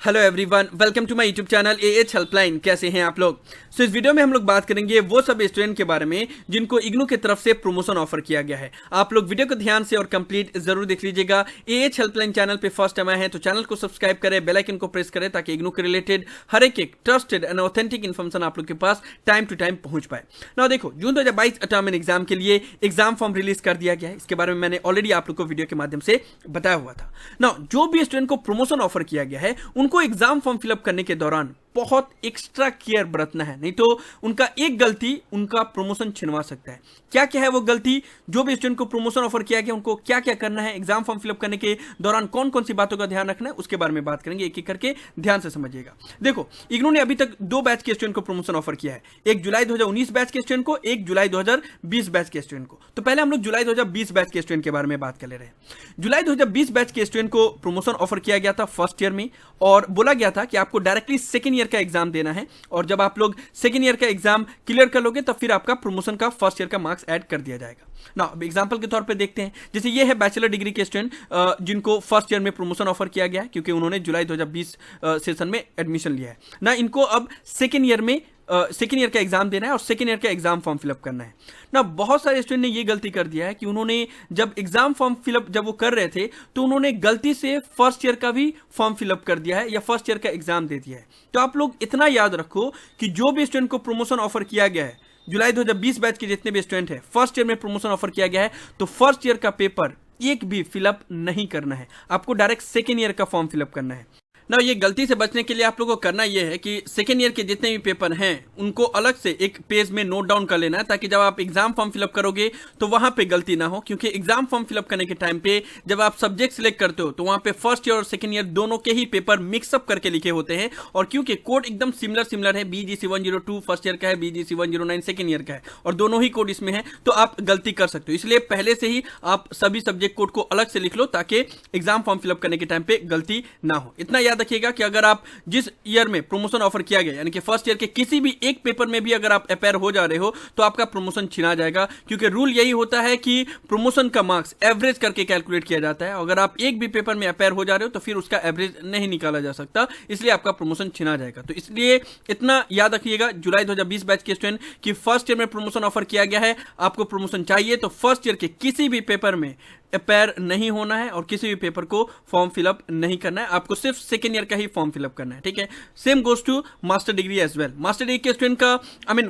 Hello everyone, welcome to my YouTube channel A H helpline. कैसे हैं आप लोग? इस वीडियो में हम लोग बात करेंगे वो सब स्टूडेंट के बारे में जिनको इग्नू की तरफ से प्रमोशन ऑफर किया गया है। आप लोग वीडियो को ध्यान से और कंप्लीट जरूर देख लीजिएगा। एएच हेल्पलाइन चैनल पे फर्स्ट टाइम आए हैं तो चैनल को सब्सक्राइब करें, बेल आइकन को प्रेस करें ताकि इग्नू के रिलेटेड हर एक ट्रस्टेड एंड ऑथेंटिक इन्फॉर्मेशन आप लोग के पास टाइम टू टाइम पहुंच पाए। ना देखो, जून 2022 अटॉर्नमेंट एग्जाम के लिए एग्जाम फॉर्म रिलीज कर दिया गया है। इसके बारे में मैंने ऑलरेडी आप लोग को वीडियो के माध्यम से बताया हुआ था। ना जो भी स्टूडेंट को प्रमोशन ऑफर किया गया है उनको एग्जाम फॉर्म फिलअप करने के दौरान बहुत एक्स्ट्रा केयर बरतना है, नहीं तो उनका एक गलती उनका प्रमोशन छिनवा सकता है। क्या क्या है वो गलती? जो भी स्टूडेंट को प्रमोशन ऑफर किया गया उनको क्या क्या करना है, एग्जाम फॉर्म फिलअप करने के दौरान कौन कौन सी बातों का ध्यान रखना है, उसके बारे में बात करेंगे। एक एक करके ध्यान से समझिएगा। देखो, इग्नू ने अभी तक 2 बैच के स्टूडेंट को प्रमोशन ऑफर किया है, 1 जुलाई 2019 बैच के स्टूडेंट को, 1 जुलाई 2020 बैच के स्टूडेंट को। तो पहले हम लोग जुलाई 2020 बैच के स्टूडेंट के बारे में बात कर ले रहे हैं। जुलाई 2020 बैच के स्टूडेंट को प्रमोशन ऑफर किया गया था फर्स्ट ईयर में, और बोला गया था कि आपको डायरेक्टली सेकेंड ईयर का एग्जाम देना है, और जब आप लोग सेकेंड ईयर का एग्जाम क्लियर कर लोगे तब फिर आपका प्रमोशन का फर्स्ट ईयर का मार्क्स ऐड कर दिया जाएगा ना। एग्जांपल के तौर पे देखते हैं, जैसे ये है बैचलर डिग्री के स्टूडेंट जिनको फर्स्ट ईयर में प्रमोशन ऑफर किया गया है क्योंकि उन्होंने जुलाई 2020 सेशन में एडमिशन लिया है ना। इनको अब सेकेंड ईयर में सेकेंड ईयर का एग्जाम देना है और सेकेंड ईयर का एग्जाम फॉर्म फिलअप करना है ना। बहुत सारे स्टूडेंट ने ये गलती कर दिया है कि उन्होंने जब एग्जाम फॉर्म फिलअप जब वो कर रहे थे तो उन्होंने गलती से फर्स्ट ईयर का भी फॉर्म फिलअप कर दिया है या फर्स्ट ईयर का एग्जाम दे दिया है। तो आप लोग इतना याद रखो कि जो भी स्टूडेंट को प्रमोशन ऑफर किया गया है, जुलाई 2020 बैच के जितने भी स्टूडेंट हैं, फर्स्ट ईयर में प्रमोशन ऑफर किया गया है तो फर्स्ट ईयर का पेपर एक भी फिलअप नहीं करना है, आपको डायरेक्ट सेकेंड ईयर का फॉर्म फिलअप करना है ना। ये गलती से बचने के लिए आप लोगों को करना यह है कि सेकेंड ईयर के जितने भी पेपर हैं उनको अलग से एक पेज में नोट डाउन कर लेना है, ताकि जब आप एग्जाम फॉर्म फिलअप करोगे तो वहां पे गलती ना हो। क्योंकि एग्जाम फॉर्म फिलअप करने के टाइम पे जब आप सब्जेक्ट सिलेक्ट करते हो तो वहां पे फर्स्ट ईयर और सेकेंड ईयर दोनों के ही पेपर मिक्सअप करके लिखे होते हैं, और क्योंकि कोड एकदम सिमिलर है, BGC 102 फर्स्ट ईयर का है, BGC 109 सेकेंड ईयर का है, और दोनों ही कोड इसमें है, तो आप गलती कर सकते हो। इसलिए पहले से ही आप सभी सब्जेक्ट कोड को अलग से लिख लो ताकि एग्जाम फॉर्म फिलअप करने के टाइम पे गलती ना हो। इतना याद रखिएगा कि अगर आप जिस ईयर में प्रमोशन ऑफर किया गया, यानी कि फर्स्ट ईयर के किसी भी एक पेपर में भी अगर आप अपेयर हो जा रहे हो तो आपका प्रमोशन छिना जाएगा। क्योंकि रूल यही होता है कि प्रमोशन का मार्क्स एवरेज करके कैलकुलेट किया जाता है। अगर आप एक भी पेपर में अपेयर हो जा रहे हो तो फिर उसका एवरेज नहीं निकाला जा सकता, इसलिए आपका प्रमोशन छिना जाएगा। तो इसलिए इतना याद रखिएगा, जुलाई 2020 बैच के स्टूडेंट की फर्स्ट ईयर में प्रमोशन ऑफर किया गया है, आपको प्रमोशन चाहिए तो फर्स्ट ईयर के किसी भी पेपर में अपेयर नहीं होना है और किसी भी पेपर को फॉर्म फिलअप नहीं करना है, आपको सिर्फ सेकेंड ईयर का ही फॉर्म फिलअप करना है। ठीक है, same goes to master degree as well. Master degree के स्टूडेंट का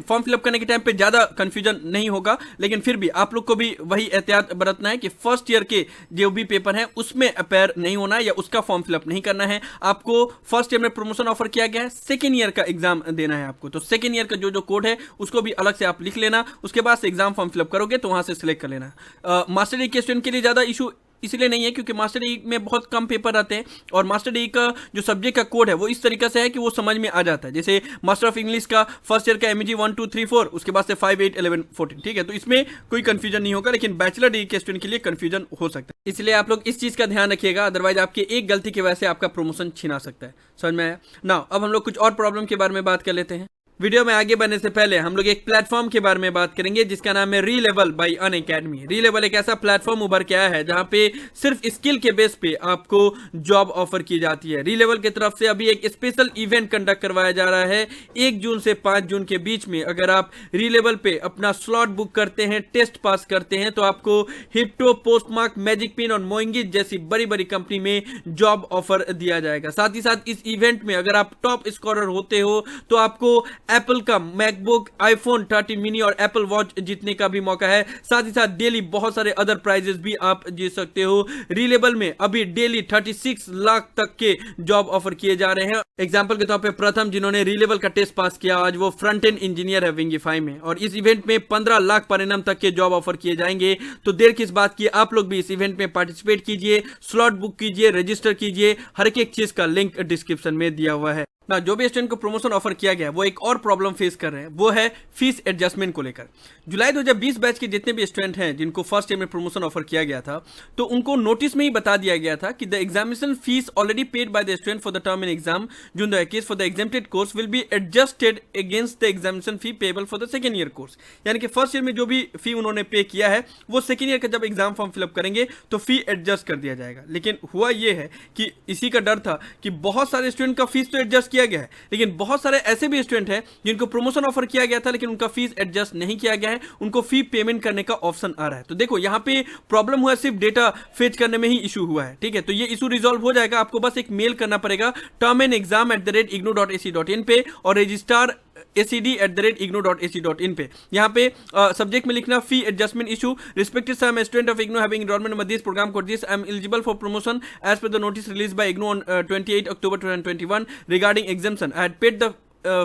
फॉर्म फिलअप करने के टाइम पे ज्यादा कंफ्यूजन नहीं होगा, लेकिन फिर भी आप लोग को भी वही एहतियात बरतना है कि फर्स्ट ईयर के जो भी पेपर है उसमें अपेयर नहीं होना है या उसका फॉर्म फिलअप नहीं करना है। आपको फर्स्ट ईयर में प्रमोशन ऑफर किया गया है, सेकेंड ईयर का एग्जाम देना है आपको, तो सेकेंड ईयर का जो कोड है उसको भी अलग से आप लिख लेना। उसके बाद से एग्जाम फॉर्म फिलअप करोगे तो वहां से सिलेक्ट कर लेना। मास्टर डिग्री के स्टूडेंट के लिए ज्यादा इशू इसलिए नहीं है क्योंकि मास्टर डिग्री में बहुत कम पेपर आते हैं, और मास्टर डिग्री का जो सब्जेक्ट का कोड है वो इस तरीके से है कि वो समझ में आ जाता है। जैसे मास्टर ऑफ इंग्लिश का फर्स्ट ईयर का MEG 1 2 3 4, उसके बाद से 5 8 11 14। ठीक है, तो इसमें कोई कंफ्यूजन नहीं होगा, लेकिन बैचलर डिग्री के स्टूडेंट के लिए कंफ्यूजन हो सकता है। इसलिए आप लोग इस चीज का ध्यान रखिएगा, अदरवाइज आपकी एक गलती की वजह से आपका प्रमोशन छिना सकता है। समझ में आया ना? अब हम लोग कुछ और प्रॉब्लम के बारे में बात कर लेते हैं। वीडियो में आगे बढ़ने से पहले हम लोग एक प्लेटफॉर्म के बारे में बात करेंगे जिसका नाम है रीलेवल बाय अनअकैडमी। रीलेवल एक ऐसा प्लेटफॉर्म उभर के आया है जहां पे सिर्फ स्किल के बेस पे आपको जॉब ऑफर की जाती है। रीलेवल की तरफ से अभी एक स्पेशल इवेंट कंडक्ट करवाया जा रहा है 1 जून से 5 जून के बीच में। अगर आप रीलेवल पे अपना स्लॉट बुक करते हैं, टेस्ट पास करते हैं, तो आपको हिप्टो, पोस्टमार्क, मैजिक पिन और मोइंगिस जैसी बड़ी बड़ी कंपनी में जॉब ऑफर दिया जाएगा। साथ ही साथ इस इवेंट में अगर आप टॉप स्कोरर होते हो तो आपको एप्पल का मैकबुक, आईफोन 13 मिनी और एप्पल वॉच जीतने का भी मौका है। साथ ही साथ डेली बहुत सारे अदर प्राइजेस भी आप जीत सकते हो। रीलेबल में अभी डेली 36 लाख तक के जॉब ऑफर किए जा रहे हैं। एग्जांपल के तौर पे प्रथम जिन्होंने रीलेबल का टेस्ट पास किया, आज वो फ्रंट एंड इंजीनियर है विंगीफाई में, और इस इवेंट में 15 लाख पर एनम तक के जॉब ऑफर किए जाएंगे। तो देर किस बात की, आप लोग भी इस इवेंट में पार्टिसिपेट कीजिए, स्लॉट बुक कीजिए, रजिस्टर कीजिए। हर एक चीज का लिंक डिस्क्रिप्शन में दिया हुआ है। ना जो भी स्टूडेंट को प्रमोशन ऑफर किया गया है वो एक और प्रॉब्लम फेस कर रहे हैं, वो है फीस एडजस्टमेंट को लेकर। जुलाई 2020 बैच के जितने भी स्टूडेंट हैं जिनको फर्स्ट ईयर में प्रमोशन ऑफर किया गया था, तो उनको नोटिस में ही बता दिया गया था कि the examination fees already paid by the student for the term in exam June 2021 for the exempted course will be adjusted against the examination fee payable for the second year course. यानी कि first year में जो भी फी उन्होंने पे किया है वो सेकेंड ईयर का जब एग्जाम फॉर्म फिलअप करेंगे तो फी एडजस्ट कर दिया जाएगा। लेकिन हुआ ये है कि इसी का डर था कि बहुत सारे स्टूडेंट का फीस तो एडजस्ट किया गया है, लेकिन बहुत सारे ऐसे भी स्टूडेंट हैं जिनको प्रमोशन ऑफर किया गया था लेकिन उनका फीस एडजस्ट नहीं किया गया है, उनको फी पेमेंट करने का ऑप्शन आ रहा है। तो देखो यहां पे प्रॉब्लम हुआ सिर्फ डेटा फेच करने में ही इशू हुआ है, ठीक है। तो ये इशू रिजॉल्व हो जाएगा, आपको बस एक मेल करना पड़ेगा term&exam@ignou.ac.in पे और रजिस्ट्रार acd@ignou.ac.in पे। यहाँ पे सब्जेक्ट में लिखना fee adjustment issue respected sir, I am student of IGNOU having enrolment with this programme code this, I am eligible for promotion as per the notice release by IGNOU on 28 October 2021 regarding exemption. I had paid the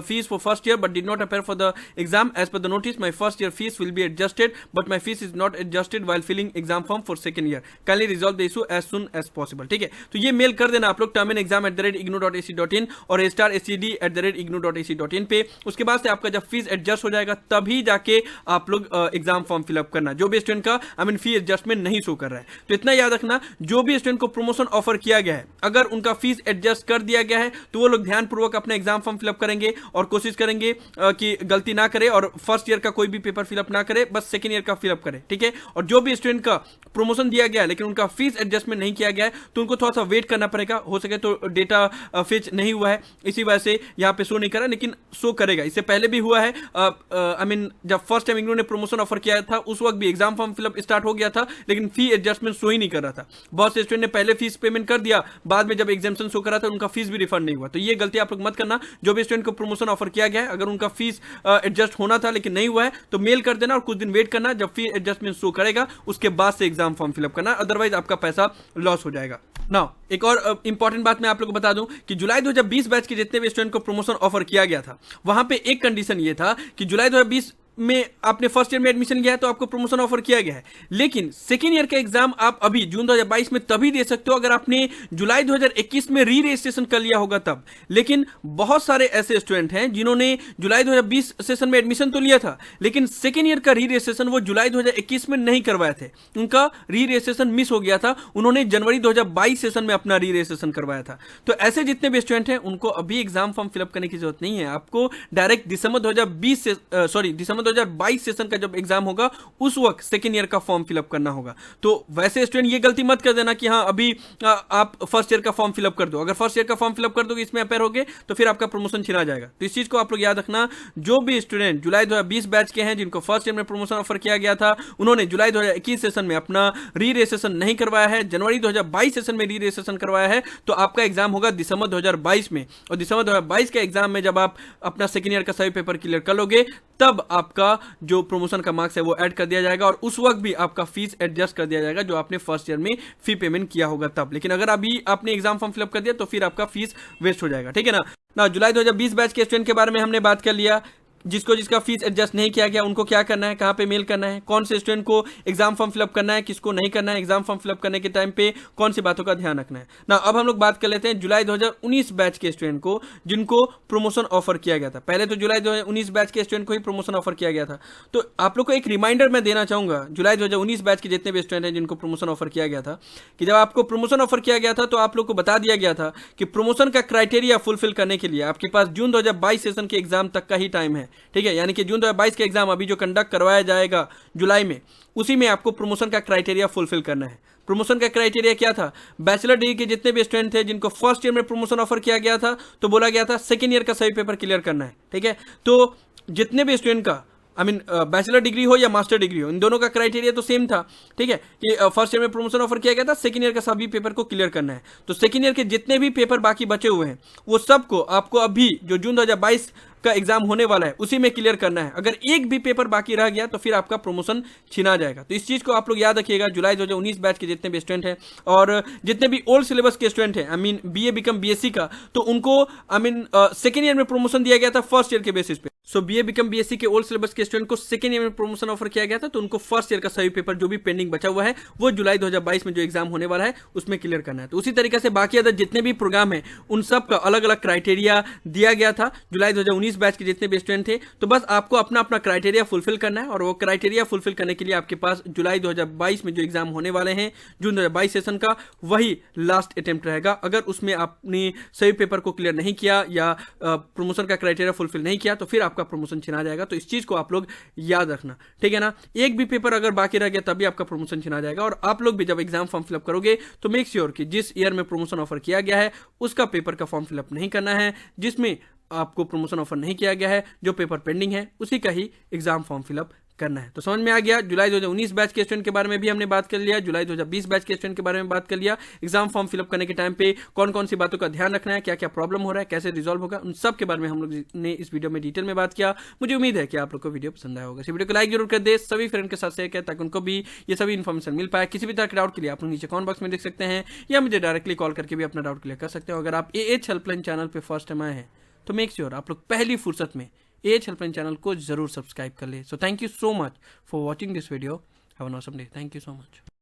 fees for first year but did not appear for the exam as per the notice. My first year fees will be adjusted but my fees is not adjusted while filling exam form for second year. Kindly resolve the issue as soon as possible. ठीक है, तो ये mail कर देना आप लोग term&exam@ignou.ac.in और *acd@ignou.ac.in पे। उसके बाद से आपका जब फीस एडजस्ट हो जाएगा तभी जाके आप लोग एग्जाम फॉर्म फिलअप करना। जो भी स्टूडेंट का फी एडजस्टमेंट नहीं शो कर रहा है, तो इतना याद रखना, जो भी स्टूडेंट को प्रमोशन ऑफर किया गया है अगर उनका फीस एडजस्ट कर दिया गया है तो वो लोग ध्यानपूर्वक अपना एग्जाम फॉर्म फिलअप करेंगे और कोशिश करेंगे कि गलती ना करे और फर्स्ट ईयर का कोई भी पेपर फिलअप ना करे, बस सेकेंड ईयर का फिलअप करे, ठीक है। और जो भी स्टूडेंट का प्रमोशन दिया गया है लेकिन उनका फीस एडजस्टमेंट नहीं किया गया है तो उनको थोड़ा सा वेट करना पड़ेगा, हो सके तो डेटा फेच नहीं हुआ है इसी वजह से यहाँ पे शो नहीं करा, लेकिन शो करेगा। इससे पहले भी हुआ है, जब फर्स्ट टाइम इग्नू ने प्रमोशन ऑफर किया था उस वक्त भी एग्जाम फॉर्म फिलअप स्टार्ट हो गया था लेकिन फी एडजस्टमेंट शो ही नहीं कर रहा था। बहुत से स्टूडेंट ने पहले फीस पेमेंट कर दिया, बाद में जब एग्जामिनेशन शो करा था उनका फीस भी रिफंड नहीं हुआ। तो ये गलती आप लोग मत करना। जो भी स्टूडेंट को प्रमोशन ऑफर किया गया है अगर उनका फीस एडजस्ट होना था लेकिन नहीं हुआ है तो मेल कर देना और कुछ दिन वेट करना, जब फी एडजस्टमेंट शो करेगा उसके बाद से एग्जाम फॉर्म फिलअप करना, अदरवाइज आपका पैसा लॉस हो जाएगा। नाउ एक और इंपॉर्टेंट बात मैं आप लोगों को बता दूं कि जुलाई 2020 बैच के जितने भी स्टूडेंट को प्रमोशन ऑफर किया गया था वहां पे एक कंडीशन ये था कि जुलाई 2020 में आपने फर्स्ट ईयर में एडमिशन लिया है तो आपको प्रमोशन ऑफर किया गया है, लेकिन सेकेंड ईयर का एग्जाम आप अभी जून 2022 में तभी दे सकते हो अगर आपने जुलाई 2021 में री रजिस्ट्रेशन कर लिया होगा तब। लेकिन बहुत सारे ऐसे स्टूडेंट हैं जिन्होंने जुलाई 2020 सेशन में एडमिशन तो लिया था लेकिन सेकेंड ईयर का री रजिस्ट्रेशन वो जुलाई 2021 में नहीं करवाए थे, उनका री रजिस्ट्रेशन मिस हो गया था, उन्होंने जनवरी 2022 सेशन में अपना री रजिस्ट्रेशन करवाया था। तो ऐसे जितने भी स्टूडेंट हैं उनको अभी एग्जाम फॉर्म फिलअप करने की जरूरत नहीं है, आपको डायरेक्ट दिसंबर 2022 सेशन का जब एग्जाम होगा उस वक्त सेकेंड ईयर का फॉर्म फिलअप करना होगा। तो वैसे स्टूडेंट ये गलती मत कर देना कि हाँ अभी आप फर्स्ट ईयर का फॉर्म फिलअप कर दो, अगर फर्स्ट ईयर का फॉर्म फिलअप कर दोगे इसमें अपेयर होगे तो फिर आपका प्रमोशन छिना जाएगा। तो इस चीज को आप लोग याद रखना, जो भी स्टूडेंट जुलाई 2020 बैच के हैं जिनको फर्स्ट ईयर में प्रमोशन ऑफर किया गया था उन्होंने जुलाई 2021 सेशन में अपना री रजिस्ट्रेशन नहीं करवाया है, जनवरी 2022 सेशन में री रजिस्ट्रेशन करवाया है, तो आपका एग्जाम होगा दिसंबर 2022 में। और दिसंबर 2022 के एग्जाम में जब आप अपना सेकेंड ईयर का सभी पेपर क्लियर कर लोगे तब आपका जो प्रमोशन का मार्क्स है वो ऐड कर दिया जाएगा और उस वक्त भी आपका फीस एडजस्ट कर दिया जाएगा जो आपने फर्स्ट ईयर में फी पेमेंट किया होगा तब। लेकिन अगर अभी आपने एग्जाम फॉर्म फिलअप कर दिया तो फिर आपका फीस वेस्ट हो जाएगा, ठीक है ना। जुलाई 2020 बैच के स्टूडेंट के बारे में हमने बात कर लिया। जिसका फीस एडजस्ट नहीं किया गया उनको क्या करना है, कहाँ पे मेल करना है, कौन से स्टूडेंट को एग्जाम फॉर्म फिलअप करना है, किसको नहीं करना है, एग्जाम फॉर्म फिलअप करने के टाइम पे कौन सी बातों का ध्यान रखना है ना। अब हम लोग बात कर लेते हैं जुलाई 2019 बैच के स्टूडेंट को जिनको प्रमोशन ऑफर किया गया था। पहले तो जुलाई 2019 बैच के स्टूडेंट को ही प्रमोशन ऑफर किया गया था, तो आप लोग को एक रिमाइंडर मैं देना चाहूंगा जुलाई 2019 बैच के जितने भी स्टूडेंट हैं जिनको प्रमोशन ऑफर किया गया था कि जब आपको प्रमोशन ऑफर किया गया था तो आप लोग को बता दिया गया था कि प्रमोशन का क्राइटेरिया फुलफिल करने के लिए आपके पास जून 2022 सेशन के एग्जाम तक का ही टाइम है, ठीक है। यानी कि 2022 के एग्जाम अभी जो कंडक्ट करवाया जाएगा जुलाई में उसी में आपको प्रमोशन का क्राइटेरिया फुलफिल करना है। प्रमोशन का क्राइटेरिया क्या था, बैचलर डिग्री के जितने भी स्टूडेंट थे जिनको फर्स्ट ईयर में प्रमोशन ऑफर किया गया था तो बोला गया था सेकेंड ईयर का सभी पेपर क्लियर करना है, ठीक है। तो जितने भी स्टूडेंट का बैचलर डिग्री हो या मास्टर डिग्री हो इन दोनों का क्राइटेरिया तो सेम था, ठीक है, कि फर्स्ट ईयर में प्रमोशन ऑफर किया गया था, सेकंड ईयर का सभी पेपर को क्लियर करना है। तो सेकंड ईयर के जितने भी पेपर बाकी बचे हुए हैं वो सबको आपको अभी जो जून 2022 का एग्जाम होने वाला है उसी में क्लियर करना है। अगर एक भी पेपर बाकी रह गया तो फिर आपका प्रमोशन छिना जाएगा। तो इस चीज को आप लोग याद रखिएगा। जुलाई 2019 बैच के जितने भी स्टूडेंट हैं और जितने भी ओल्ड सिलेबस के स्टूडेंट हैं BA बीकॉम BSc का, तो उनको सेकेंड ईयर में प्रमोशन दिया गया था फर्स्ट ईयर के बेसिस पे। सो बीए बीकॉम बीएससी के ओल्ड सिलेबस के स्टूडेंट को सेकंड ईयर में प्रमोशन ऑफर किया गया था, तो उनको फर्स्ट ईयर का सभी पेपर जो भी पेंडिंग बचा हुआ है वो जुलाई 2022 में जो एग्जाम होने वाला है उसमें क्लियर करना है। तो उसी तरीके से बाकी अदर जितने भी प्रोग्राम है उन सब का अलग अलग क्राइटेरिया दिया गया था जुलाई 2019 बैच के जितने भी स्टूडेंट थे। तो बस आपको अपना अपना क्राइटेरिया फुलफिल करना है, और वो क्राइटेरिया फुलफिल करने के लिए आपके पास जुलाई 2022 में जो एग्जाम होने वाले हैं जून 2022 सेशन का, वही लास्ट अटेम्प्ट रहेगा। अगर उसमें आपने सभी पेपर को क्लियर नहीं किया या प्रमोशन का क्राइटेरिया फुलफिल नहीं किया तो फिर आपका प्रमोशन छिना जाएगा। तो इस चीज को आप लोग याद रखना, ठीक है ना। एक भी पेपर अगर बाकी रह गया तभी आपका प्रमोशन छिना जाएगा। और आप लोग भी जब एग्जाम फॉर्म फिलअप करोगे तो मेक श्योर कि जिस ईयर में प्रमोशन ऑफर किया गया है उसका पेपर का फॉर्म फिलअप नहीं करना है। जिसमें आपको प्रमोशन ऑफर नहीं किया गया है, जो पेपर पेंडिंग है उसी का ही एग्जाम फॉर्म फिलअप करना है। तो समझ में आ गया। जुलाई 2019 बैच के स्टूडेंट के बारे में भी हमने बात कर लिया, जुलाई 2020 बैच के स्टूडेंट के बारे में बात कर लिया। एग्जाम फॉर्म फिलअप करने के टाइम पे कौन कौन सी बातों का ध्यान रखना है, क्या क्या प्रॉब्लम हो रहा है, कैसे रिजॉल्व होगा, उन सब के बारे में हम लोग ने इस वीडियो में डिटेल में बात किया। मुझे उम्मीद है कि आप लोग को वीडियो पसंद आया होगा। इस वीडियो को लाइक जरूर कर दे, सभी फ्रेंड के साथ शेयर करें ताकि उनको भी ये सभी इन्फॉर्मेशन मिल पाए। किसी भी तरह के डाउट के लिए आप लोग नीचे कमेंट बॉक्स में देख सकते हैं या मुझे डायरेक्टली कॉल करके भी अपना डाउट क्लियर कर सकते हो। अगर आप एएच हेल्पलाइन चैनल पर फर्स्ट टाइम आए हैं तो मेक श्योर आप लोग पहली फुर्सत में एएच हेल्पलाइन चैनल को जरूर सब्सक्राइब कर ले। So thank you so much for watching this video. Have an awesome day. Thank you so much.